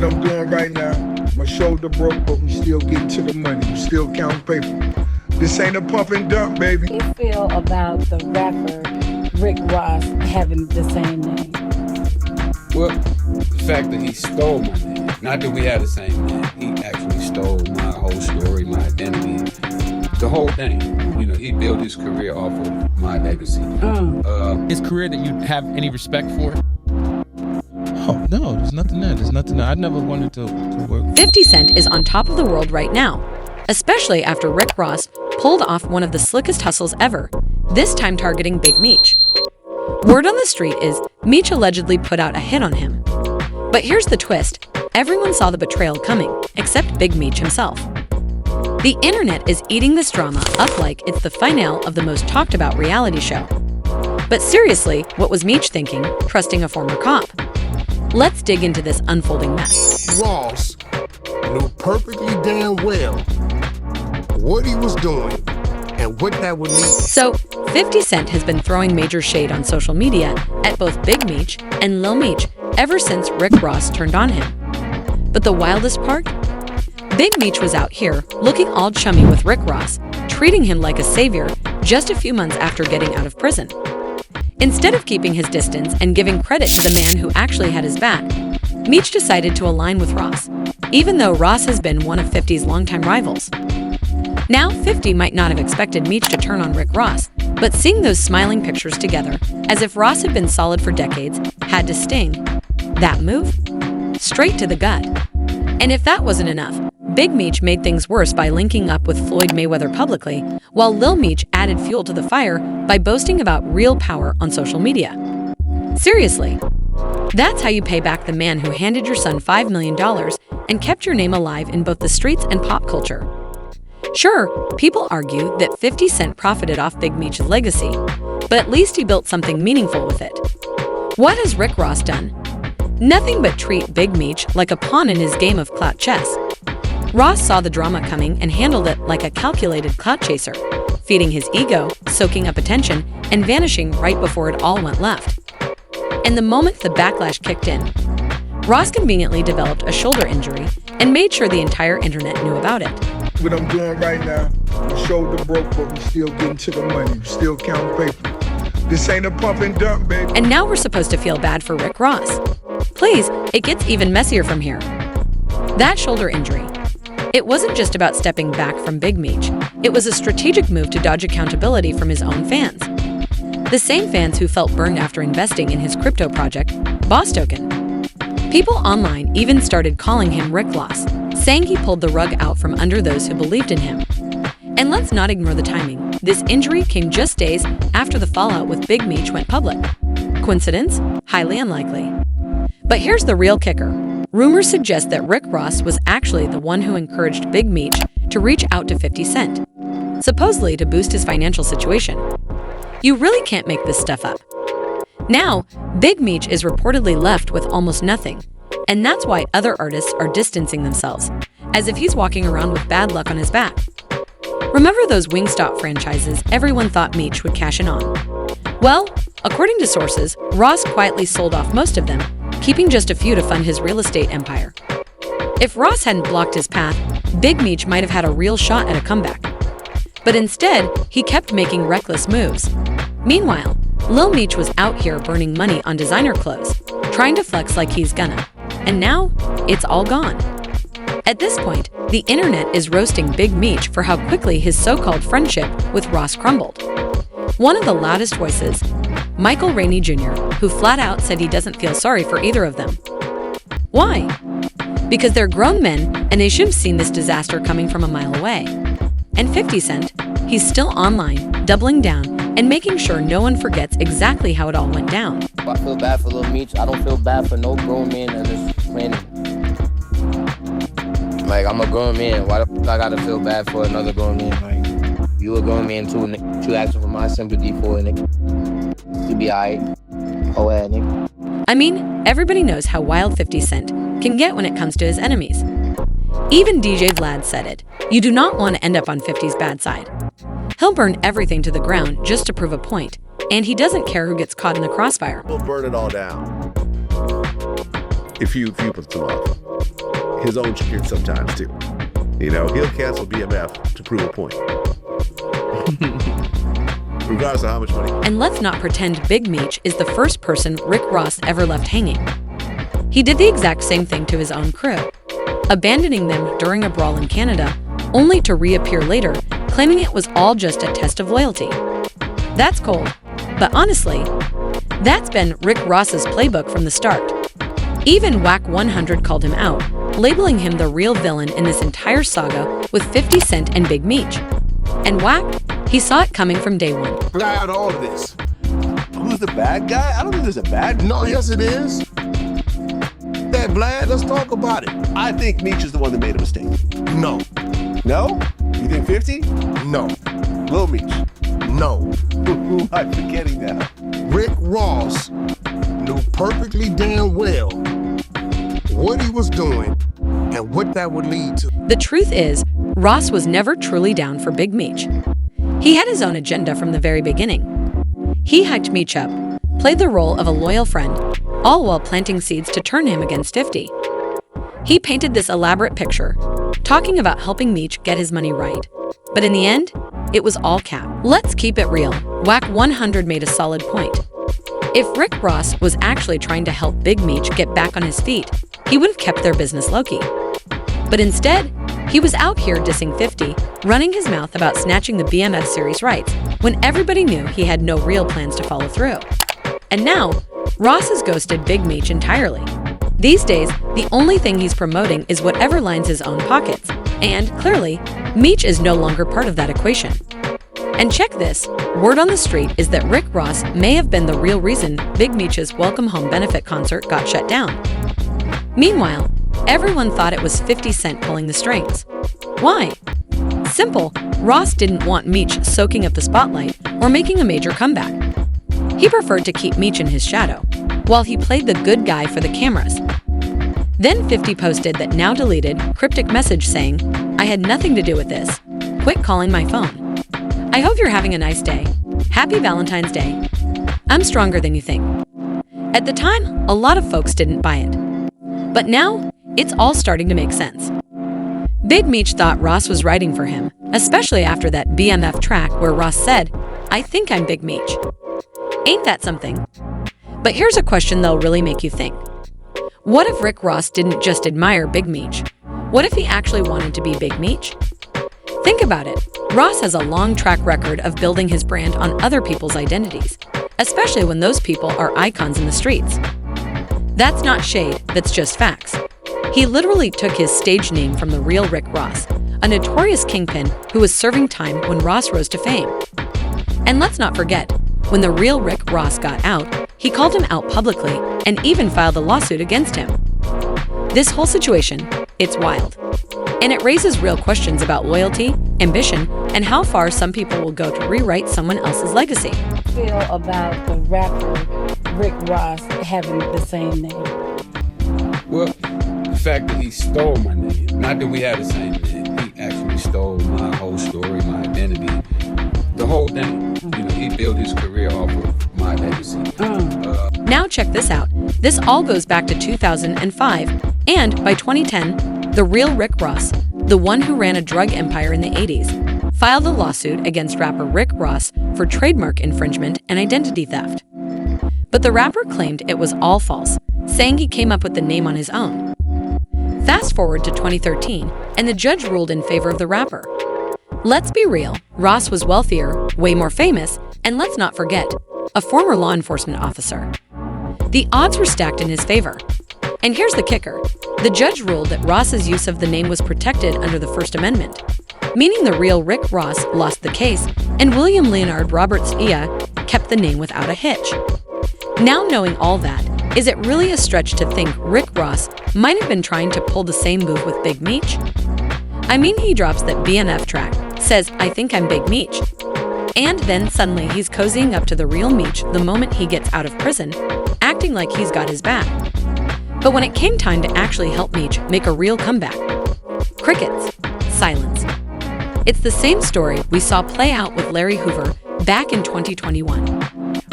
What I'm doing right now, my shoulder broke, but we still getting to the money. We still counting paper. This ain't a pump and dump, baby. How do you feel about the rapper Rick Ross having the same name? Well, the fact that he stole my name, not that we have the same name, he actually stole my whole story, my identity, the whole thing. You know, he built his career off of my legacy. His career that you have any respect for? Oh, no, there's nothing there. I never wanted to work. 50 Cent is on top of the world right now, especially after Rick Ross pulled off one of the slickest hustles ever, this time targeting Big Meech. Word on the street is Meech allegedly put out a hit on him. But here's the twist. Everyone saw the betrayal coming, except Big Meech himself. The internet is eating this drama up like it's the finale of the most talked about reality show. But seriously, what was Meech thinking, trusting a former cop? Let's dig into this unfolding mess. Ross knew perfectly damn well what he was doing and what that would mean. So, 50 Cent has been throwing major shade on social media at both Big Meech and Lil Meech ever since Rick Ross turned on him. But the wildest part? Big Meech was out here looking all chummy with Rick Ross, treating him like a savior just a few months after getting out of prison. Instead of keeping his distance and giving credit to the man who actually had his back, Meech decided to align with Ross, even though Ross has been one of 50's longtime rivals. Now, 50 might not have expected Meech to turn on Rick Ross, but seeing those smiling pictures together, as if Ross had been solid for decades, had to sting. That move? Straight to the gut. And if that wasn't enough, Big Meech made things worse by linking up with Floyd Mayweather publicly, while Lil Meech added fuel to the fire by boasting about real power on social media. Seriously, that's how you pay back the man who handed your son $5 million and kept your name alive in both the streets and pop culture. Sure, people argue that 50 Cent profited off Big Meech's legacy, but at least he built something meaningful with it. What has Rick Ross done? Nothing but treat Big Meech like a pawn in his game of clout chess. Ross saw the drama coming and handled it like a calculated clout chaser, feeding his ego, soaking up attention, and vanishing right before it all went left. And the moment the backlash kicked in, Ross conveniently developed a shoulder injury and made sure the entire internet knew about it. What I'm doing right now, my shoulder broke, but we still getting to the money. We still counting paper. This ain't a pump and dump, baby. And now we're supposed to feel bad for Rick Ross. Please, it gets even messier from here. That shoulder injury. It wasn't just about stepping back from Big Meech. It was a strategic move to dodge accountability from his own fans. The same fans who felt burned after investing in his crypto project, Boss Token. People online even started calling him Rick Loss, saying he pulled the rug out from under those who believed in him. And let's not ignore the timing. This injury came just days after the fallout with Big Meech went public. Coincidence? Highly unlikely. But here's the real kicker. Rumors suggest that Rick Ross was actually the one who encouraged Big Meech to reach out to 50 Cent, supposedly to boost his financial situation. You really can't make this stuff up. Now, Big Meech is reportedly left with almost nothing, and that's why other artists are distancing themselves, as if he's walking around with bad luck on his back. Remember those Wingstop franchises everyone thought Meech would cash in on? Well, according to sources, Ross quietly sold off most of them, keeping just a few to fund his real estate empire. If Ross hadn't blocked his path, Big Meech might have had a real shot at a comeback. But instead, he kept making reckless moves. Meanwhile, Lil Meech was out here burning money on designer clothes, trying to flex like he's gonna. And now, it's all gone. At this point, the internet is roasting Big Meech for how quickly his so-called friendship with Ross crumbled. One of the loudest voices, Michael Rainey Jr., who flat out said he doesn't feel sorry for either of them. Why? Because they're grown men and they should have seen this disaster coming from a mile away. And 50 Cent, he's still online, doubling down, and making sure no one forgets exactly how it all went down. I feel bad for Lil Meech. I don't feel bad for no grown man on this planet. Like, I'm a grown man. Why the f*** I gotta feel bad for another grown man? Like, you a grown man too, nigga. You asking for my sympathy for it, nigga. You be alright. Oh, yeah, nigga. I mean, everybody knows how wild 50 Cent can get when it comes to his enemies. Even DJ Vlad said it. You do not want to end up on 50's bad side. He'll burn everything to the ground just to prove a point, and he doesn't care who gets caught in the crossfire. We'll burn it all down if you put them up. his own chicken sometimes too. You know, he'll cancel BMF to prove a point. Regardless of how much money. And let's not pretend Big Meech is the first person Rick Ross ever left hanging. He did the exact same thing to his own crew, abandoning them during a brawl in Canada, only to reappear later, claiming it was all just a test of loyalty. That's cold, but honestly, that's been Rick Ross's playbook from the start. Even Whack 100 called him out, labeling him the real villain in this entire saga with 50 Cent and Big Meech. And Whack, he saw it coming from day one. Out of all of this, who's the bad guy? I don't think there's a bad. No, yes it is. That Vlad, let's talk about it. I think Meech is the one that made a mistake. No, No? You think 50? no, Lil Meech. no. Who am I forgetting now? Rick Ross knew perfectly damn well what he was doing and what that would lead to. The truth is, Ross was never truly down for Big Meech. He had his own agenda from the very beginning. He hyped Meech up, played the role of a loyal friend, all while planting seeds to turn him against 50. He painted this elaborate picture, talking about helping Meech get his money right. But in the end, it was all cap. Let's keep it real. Whack 100 made a solid point. If Rick Ross was actually trying to help Big Meech get back on his feet, he would have kept their business low-key. But instead, he was out here dissing 50, running his mouth about snatching the BMF series rights when everybody knew he had no real plans to follow through. And now, Ross has ghosted Big Meech entirely. These days, the only thing he's promoting is whatever lines his own pockets. And clearly, Meech is no longer part of that equation. And check this, word on the street is that Rick Ross may have been the real reason Big Meech's Welcome Home benefit concert got shut down. Meanwhile, everyone thought it was 50 Cent pulling the strings. Why? Simple, Ross didn't want Meech soaking up the spotlight or making a major comeback. He preferred to keep Meech in his shadow, while he played the good guy for the cameras. Then 50 posted that now deleted cryptic message saying, "I had nothing to do with this. Quit calling my phone. I hope you're having a nice day. Happy Valentine's Day. I'm stronger than you think." At the time, a lot of folks didn't buy it. But now, it's all starting to make sense. Big Meech thought Ross was writing for him, especially after that BMF track where Ross said, "I think I'm Big Meech." Ain't that something? But here's a question that'll really make you think. What if Rick Ross didn't just admire Big Meech? What if he actually wanted to be Big Meech? Think about it. Ross has a long track record of building his brand on other people's identities, especially when those people are icons in the streets. That's not shade, that's just facts. He literally took his stage name from the real Rick Ross, a notorious kingpin who was serving time when Ross rose to fame. And let's not forget, when the real Rick Ross got out, he called him out publicly and even filed a lawsuit against him. This whole situation, it's wild. And it raises real questions about loyalty, ambition, and how far some people will go to rewrite someone else's legacy. Feel about the rapper Rick Ross having the same name? Well, the fact that he stole my name, not that we had the same name, he actually stole my whole story, my identity, the whole thing. You know, he built his career off of my legacy. Now check this out. This all goes back to 2005, and by 2010, the real Rick Ross, the one who ran a drug empire in the 80s, filed a lawsuit against rapper Rick Ross for trademark infringement and identity theft. But the rapper claimed it was all false, saying he came up with the name on his own. Fast forward to 2013, and the judge ruled in favor of the rapper. Let's be real, Ross was wealthier, way more famous, and let's not forget, a former law enforcement officer. The odds were stacked in his favor. And here's the kicker. The judge ruled that Ross's use of the name was protected under the First Amendment, meaning the real Rick Ross lost the case, and William Leonard Roberts IA kept the name without a hitch. Now knowing all that, is it really a stretch to think Rick Ross might have been trying to pull the same move with Big Meech? I mean, he drops that BMF track, says, "I think I'm Big Meech," and then suddenly he's cozying up to the real Meech the moment he gets out of prison, acting like he's got his back. But when it came time to actually help Meech make a real comeback, crickets, silence. It's the same story we saw play out with Larry Hoover back in 2021.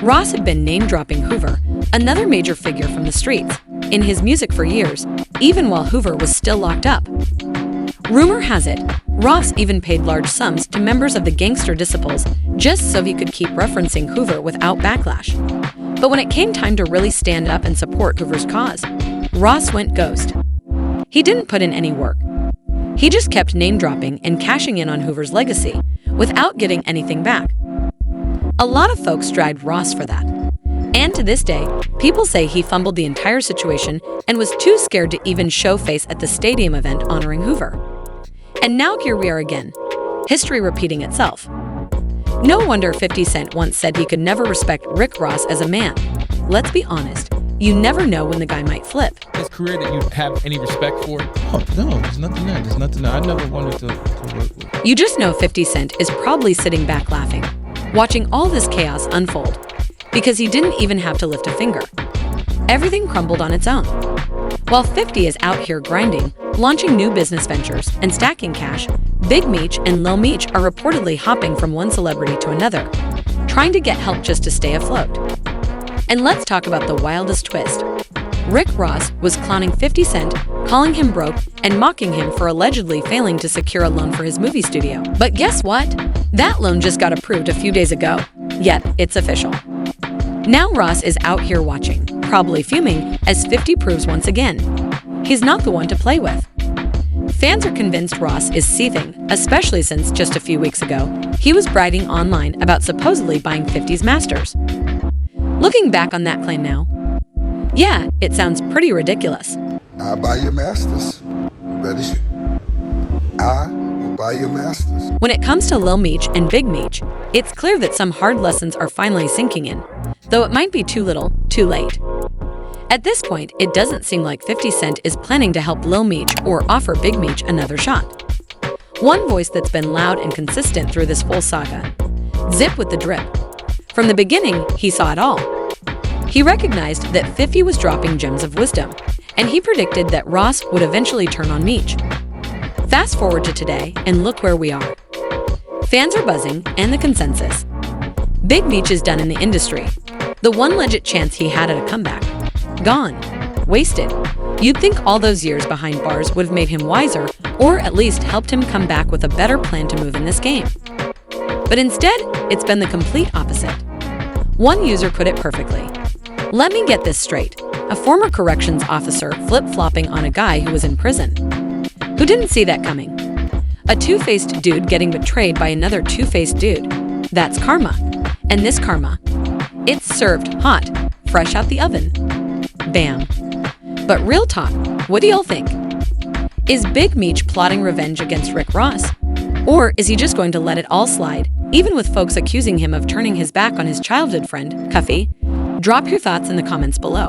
Ross had been name-dropping Hoover, another major figure from the streets, in his music for years, even while Hoover was still locked up. Rumor has it, Ross even paid large sums to members of the gangster disciples just so he could keep referencing Hoover without backlash. But when it came time to really stand up and support Hoover's cause, Ross went ghost. He didn't put in any work. He just kept name-dropping and cashing in on Hoover's legacy without getting anything back. A lot of folks dragged Ross for that. And to this day, people say he fumbled the entire situation and was too scared to even show face at the stadium event honoring Hoover. And now here we are again, history repeating itself. No wonder 50 Cent once said he could never respect Rick Ross as a man. Let's be honest, you never know when the guy might flip. His career that you have any respect for? Oh, no, there's nothing there. There's nothing there. I never wanted to work with. You just know 50 Cent is probably sitting back laughing, watching all this chaos unfold, because he didn't even have to lift a finger. Everything crumbled on its own. While 50 is out here grinding, launching new business ventures, and stacking cash, Big Meech and Lil Meech are reportedly hopping from one celebrity to another, trying to get help just to stay afloat. And let's talk about the wildest twist. Rick Ross was clowning 50 Cent, calling him broke, and mocking him for allegedly failing to secure a loan for his movie studio. But guess what? That loan just got approved a few days ago. Yet, it's official. Now Ross is out here watching, probably fuming, as 50 proves once again, he's not the one to play with. Fans are convinced Ross is seething, especially since just a few weeks ago, he was bragging online about supposedly buying 50's masters. Looking back on that claim now, yeah, it sounds pretty ridiculous. I'll buy your masters. Ready? I will buy your masters. When it comes to Lil Meech and Big Meech, it's clear that some hard lessons are finally sinking in, though it might be too little, too late. At this point, it doesn't seem like 50 Cent is planning to help Lil Meech or offer Big Meech another shot. One voice that's been loud and consistent through this whole saga: Zip with the drip. From the beginning, he saw it all. He recognized that 50 was dropping gems of wisdom, and he predicted that Ross would eventually turn on Meech. Fast forward to today, and look where we are. Fans are buzzing, and the consensus: Big Meech is done in the industry. The one legit chance he had at a comeback, gone. Wasted. You'd think all those years behind bars would have made him wiser, or at least helped him come back with a better plan to move in this game. But instead, it's been the complete opposite. One user put it perfectly: let me get this straight. A former corrections officer flip-flopping on a guy who was in prison. Who didn't see that coming? A two-faced dude getting betrayed by another two-faced dude. That's karma. And this karma, it's served hot, fresh out the oven. Bam. But real talk, what do y'all think? Is Big Meech plotting revenge against Rick Ross? Or is he just going to let it all slide, even with folks accusing him of turning his back on his childhood friend, Cuffy? Drop your thoughts in the comments below.